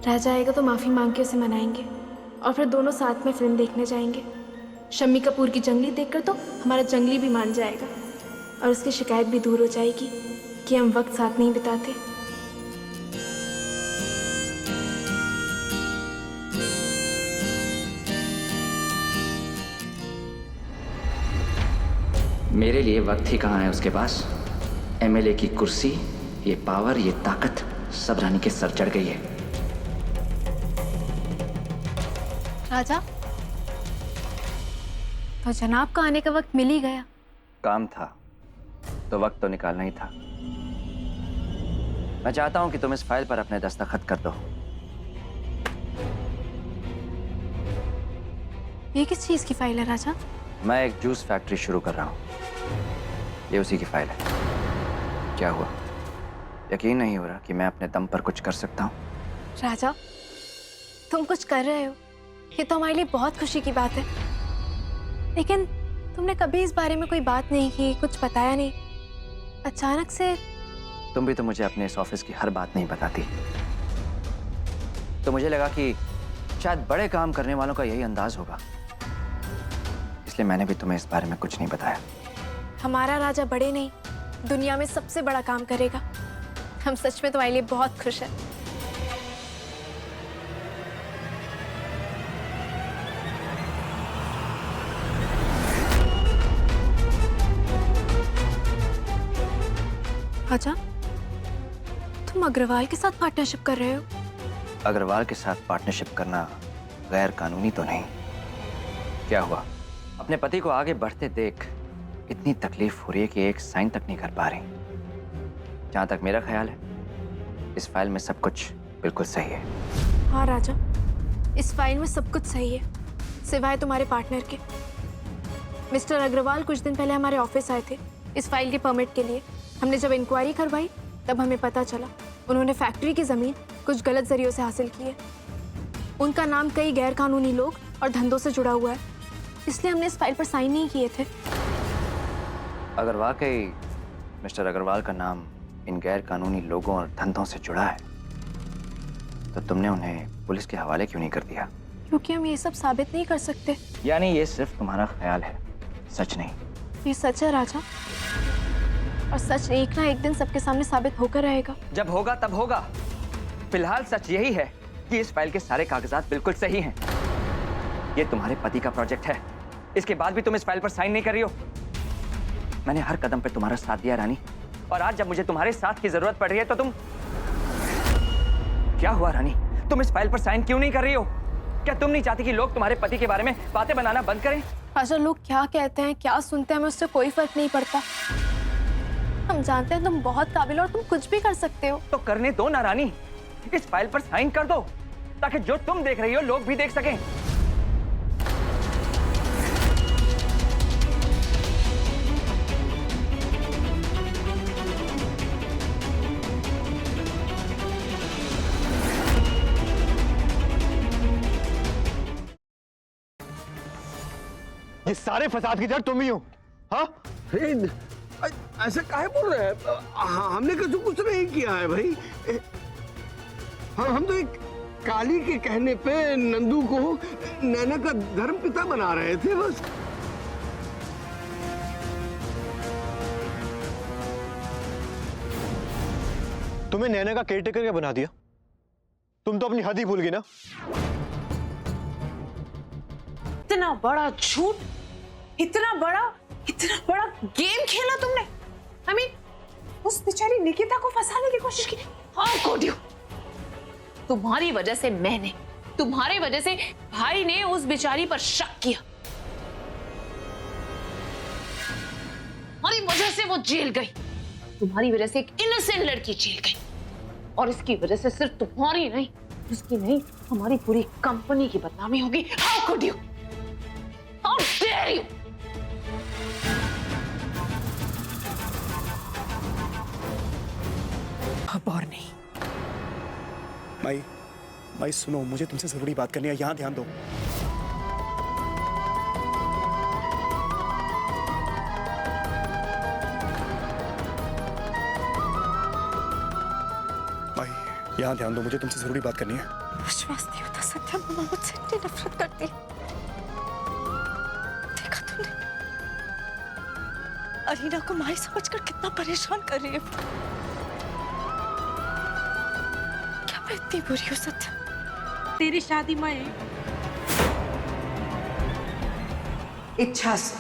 राजा आएगा तो माफ़ी मांग के उसे मनाएंगे और फिर दोनों साथ में फिल्म देखने जाएंगे। शम्मी कपूर की जंगली देखकर तो हमारा जंगली भी मान जाएगा और उसकी शिकायत भी दूर हो जाएगी कि हम वक्त साथ नहीं बिताते। मेरे लिए वक्त ही कहाँ है उसके पास। एमएलए की कुर्सी, ये पावर, ये ताकत सब रानी के सर चढ़ गई है। राजा, तो जनाब का आने का वक्त मिल ही गया। काम था तो वक्त तो निकालना ही था। मैं चाहता हूं कि तुम इस फाइल पर अपने दस्तखत कर दो। ये किस चीज की फाइल है राजा? मैं एक जूस फैक्ट्री शुरू कर रहा हूं, ये उसी की फाइल है। क्या हुआ, यकीन नहीं हो रहा कि मैं अपने दम पर कुछ कर सकता हूं? राजा, तुम कुछ कर रहे हो, ये तो हमारे लिए बहुत खुशी की बात है। लेकिन तुमने कभी इस बारे में कोई बात नहीं की, कुछ बताया नहीं। अचानक से तुम भी तो मुझे अपने इस ऑफिस की हर बात नहीं बताती, तो मुझे लगा कि शायद बड़े काम करने वालों का यही अंदाज होगा, इसलिए मैंने भी तुम्हें इस बारे में कुछ नहीं बताया। हमारा राजा बड़े नहीं, दुनिया में सबसे बड़ा काम करेगा। हम सच में तुम्हारे लिए बहुत खुश हैं। राजा, तुम अग्रवाल के साथ पार्टनरशिप कर रहे हो? अग्रवाल के साथ पार्टनरशिप करना गैर कानूनी तो नहीं? क्या हुआ, अपने पति को आगे बढ़ते देख इतनी तकलीफ हो रही है कि एक साइन तक नहीं कर पा रही। जहां तक मेरा ख्याल है, इस फाइल में सब कुछ बिल्कुल सही है। हाँ राजा, इस फाइल में सब कुछ सही है, सिवाय तुम्हारे पार्टनर के। मिस्टर अग्रवाल कुछ दिन पहले हमारे ऑफिस आए थे इस फाइल के परमिट के लिए। हमने जब इंक्वायरी करवाई तब हमें पता चला उन्होंने फैक्ट्री की जमीन कुछ गलत जरियों से हासिल की है। उनका नाम कई गैर कानूनी लोग और धंधों से जुड़ा हुआ है, इसलिए हमने इस फाइल पर साइन नहीं किए थे। अगर वाकई मिस्टर अग्रवाल का नाम इन गैर कानूनी लोगों और धंधों से जुड़ा है, तो तुमने उन्हें पुलिस के हवाले क्यों नहीं कर दिया? क्योंकि हम ये सब साबित नहीं कर सकते। यानी ये सिर्फ तुम्हारा ख्याल है, सच नहीं? ये सच है राजा, और सच एक ना एक दिन सबके सामने साबित होकर रहेगा। जब होगा तब होगा। फिलहाल सच यही है कि इस फाइल के सारे कागजात बिल्कुल सही हैं। ये तुम्हारे पति का प्रोजेक्ट है, इसके बाद भी तुम इस फाइल पर साइन नहीं कर रही हो। मैंने हर कदम पे तुम्हारा साथ दिया रानी, और आज जब मुझे तुम्हारे साथ की जरूरत पड़ रही है तो तुम... क्या हुआ रानी, तुम इस फाइल पर साइन क्यों नहीं कर रही हो? क्या तुम नहीं चाहती कि लोग तुम्हारे पति के बारे में बातें बनाना बंद करें? राजा, लोग क्या कहते हैं, क्या सुनते हैं, हमें उससे कोई फर्क नहीं पड़ता। हम जानते हैं तुम बहुत काबिल हो और तुम कुछ भी कर सकते हो। तो करने दो ना रानी, इस फाइल पर साइन कर दो, ताकि जो तुम देख रही हो लोग भी देख सकें। ये सारे फसाद की जड़ तुम ही हो। हाँ, ऐसे काहे बोल रहे हैं? हमने कुछ नहीं किया है भाई। हम तो एक काली के कहने पे नंदू को नैना का धर्म पिता बना रहे थे बस। तुम्हें नैना का केयरटेकर क्या बना दिया? तुम तो अपनी हद ही भूल गई ना। इतना बड़ा झूठ, इतना बड़ा गेम खेला तुमने। I mean, उस बेचारी निकिता को फंसाने की कोशिश की। How could you? तुम्हारी वजह से मैंने, तुम्हारी वजह से भाई ने उस बेचारी पर शक किया। तुम्हारी वजह से वो जेल गई, तुम्हारी वजह से एक इनोसेंट लड़की जेल गई, और इसकी वजह से सिर्फ तुम्हारी नहीं, उसकी नहीं, हमारी पूरी कंपनी की बदनामी होगी। How could you? How dare you? अब और नहीं। माई सुनो, मुझे तुमसे जरूरी बात करनी है, यहां ध्यान दो। माई यहाँ ध्यान दो, मुझे तुमसे जरूरी बात करनी है। विश्वास नहीं होता सत्या, मम्मा मुझसे इतनी नफरत करती है। देखा तुमने अरीना को माई समझकर कितना परेशान कर रही है। क्या मैं इतनी बुरी हूँ सत्या? तेरी शादी मैं इच्छा से